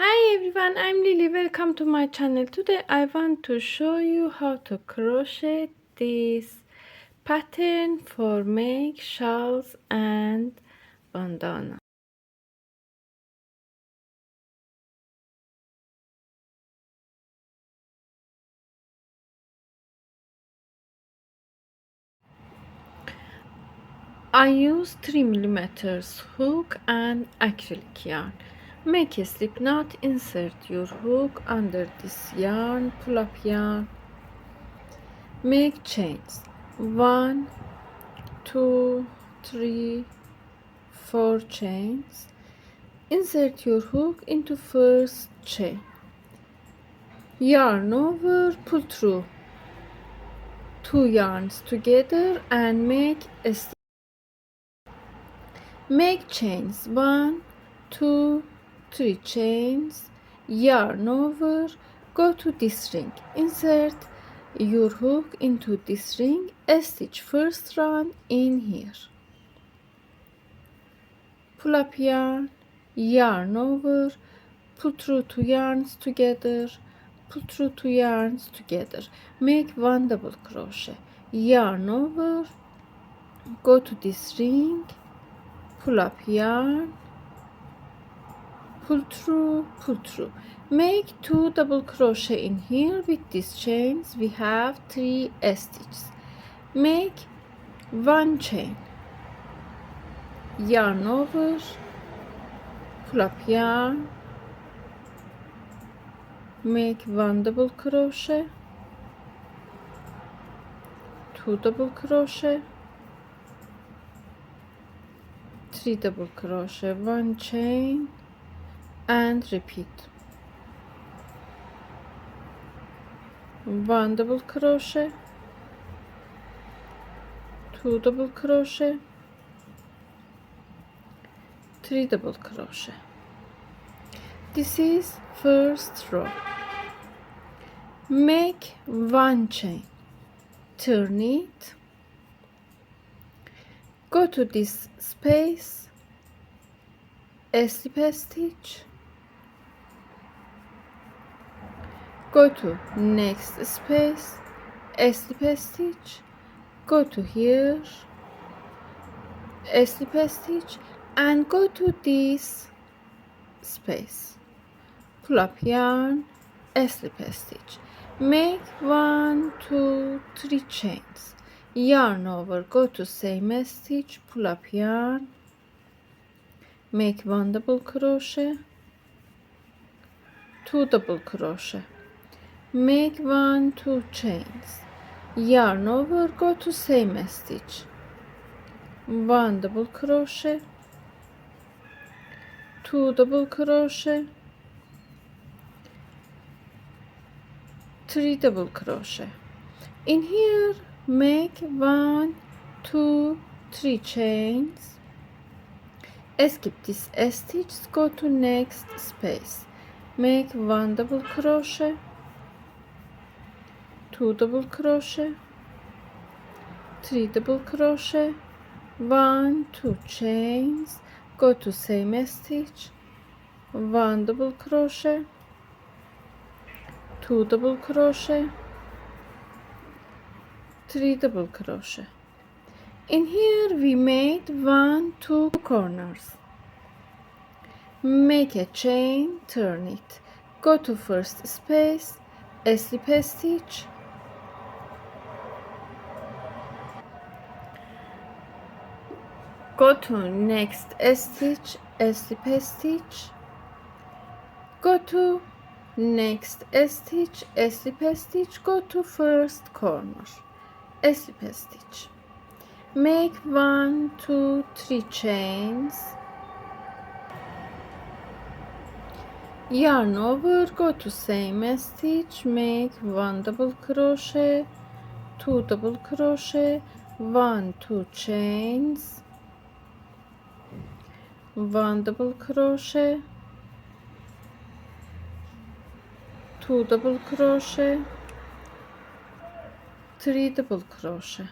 Hi everyone, I'm Lily. Welcome to my channel. Today I want to show you how to crochet this pattern for make shawls and bandana. I use 3mm hook and acrylic yarn. Make a slip knot, insert your hook under this yarn, pull up yarn, make chains 1, 2, 3, 4 chains. Insert your hook into first chain. Yarn over, pull through 2 yarns together and make a stitch. Make chains 1, 2, 3 chains. Yarn over, go to this ring. Insert your hook into this ring. Stitch first round in here. Pull up yarn over, pull through 2 yarns together, pull through 2 yarns together, make 1 double crochet, yarn over, go to this ring, pull up yarn, pull through, make 2 double crochet in here. With these chains we have 3 stitches. Make 1 chain, yarn over, pull up yarn, make 1 double crochet, 2 double crochet, 3 double crochet, 1 chain, and repeat. 1 double crochet, 2 double crochet, 3 double crochet. This is first row. Make 1 chain, turn it, go to this space, slip stitch, go to next space, slip stitch, go to here, slip stitch, and go to this space, pull up yarn, slip stitch, make 1, 2, 3 chains, yarn over, go to same stitch, pull up yarn, make 1 double crochet, 2 double crochet, make 1, 2 chains, yarn over, go to same stitch, 1 double crochet, 2 double crochet, 3 double crochet. In here make 1, 2, 3 chains, skip this stitch, go to next space, make 1 double crochet, 2 double crochet, 3 double crochet, 1, 2 chains, go to same stitch, 1 double crochet, 2 double crochet, 3 double crochet. In here we made 1, 2 corners. Make a chain, turn it, go to first space, slip stitch, go to next stitch, slip stitch, go to next stitch, slip stitch, go to first corner, slip stitch, make 1, 2, 3 chains, yarn over, go to same stitch, make 1 double crochet, 2 double crochet, 1, 2 chains, 1 double crochet, 2 double crochet, 3 double crochet.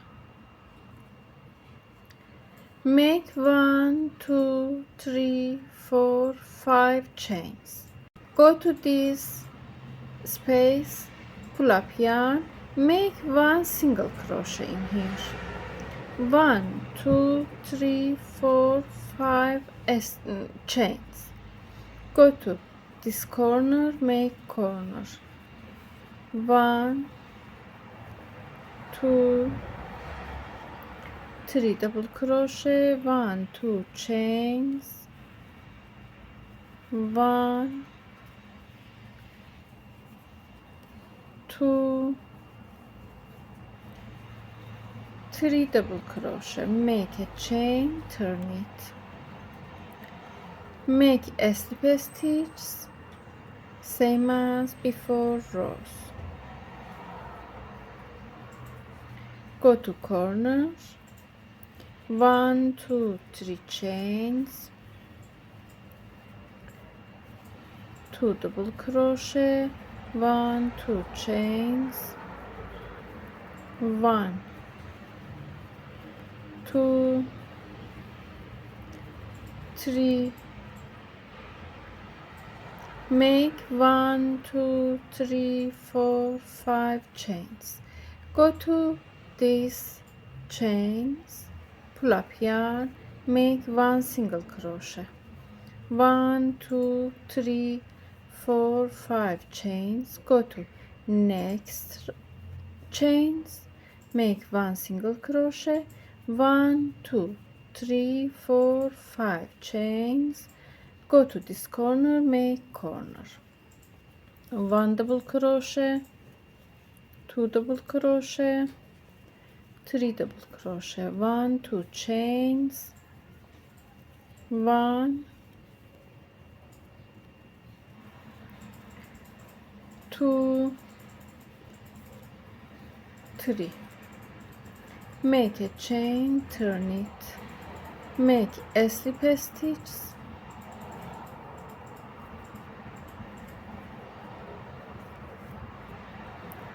Make 1, 2, 3, 4, 5 chains. Go to this space, pull up yarn, make 1 single crochet in here. 1 2 3 4 5 chains. Go to this corner, make corner. 1 2 3 double crochet, 1 2 chains, 1 2 3 double crochet, make a chain, turn it, make a slip stitch same as before rows. Go to corner, 1 2 3 chains, 2 double crochet, 1 2 chains, 1 2 3, make 1 2 3 4 5 chains. Go to these chains, pull up yarn, make 1 single crochet, 1 2 3 4 5 chains. Go to next chains, make 1 single crochet, 1 2 3 4 5 chains. Go to this corner, make corner, 1 double crochet, 2 double crochet, 3 double crochet, 1 2 chains, 1 2 3, make a chain, turn it, make a slip stitch,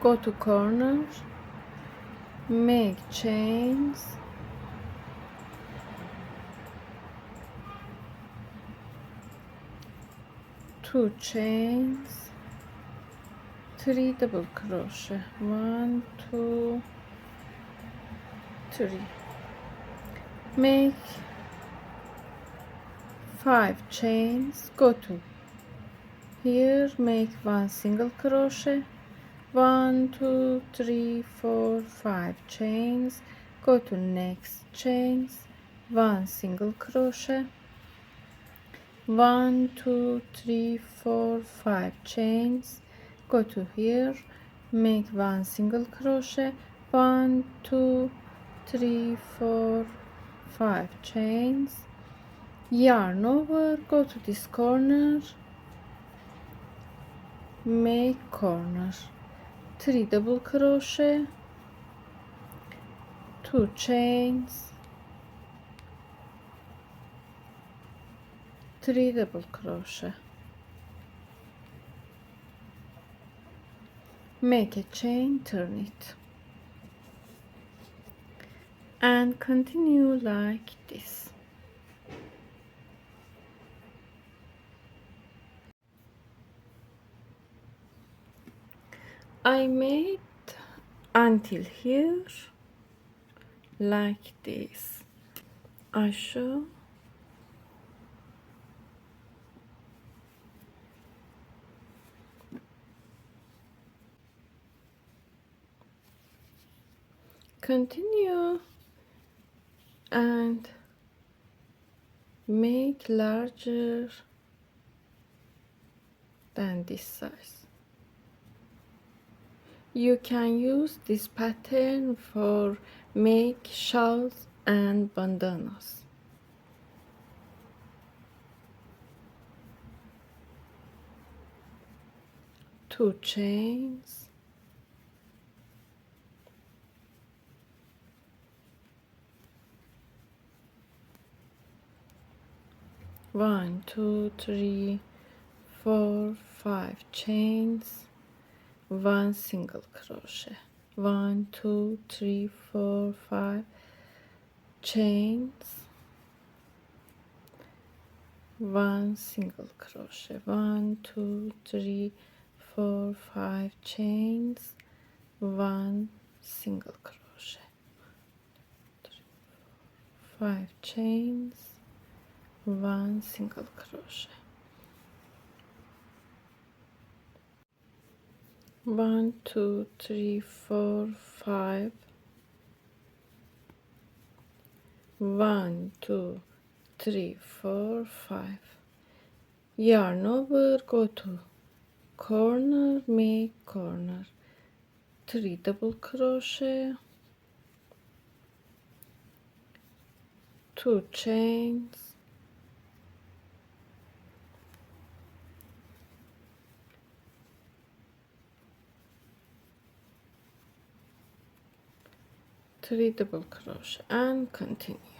go to corner, make chains, 2 chains, 3 double crochet, 1 2 3, make 5 chains. Go to here, make 1 single crochet, 1 2 3 4 5 chains. Go to next chains, 1 single crochet, 1 2 3 4 5 chains. Go to here, make 1 single crochet, 1 2 3 4 5 chains, yarn over, go to this corner, make corner, 3 double crochet, 2 chains, 3 double crochet, make a chain, turn it, and continue like this. I made until here like this. I show continue and make larger than this size. You can use this pattern for make shawls and bandanas. Two chains, one, two, three, 4 5 chains, 1 single crochet, 1 2 3 4 5 chains, 1 single crochet, 1 2 3 4 5 chains, 1 single crochet, 5 chains, 1 single crochet, 1 2 3 4 5, 1 2 3 4 5, yarn over, go to corner, make corner, 3 double crochet, 2 chains, 3 double crochet, and continue.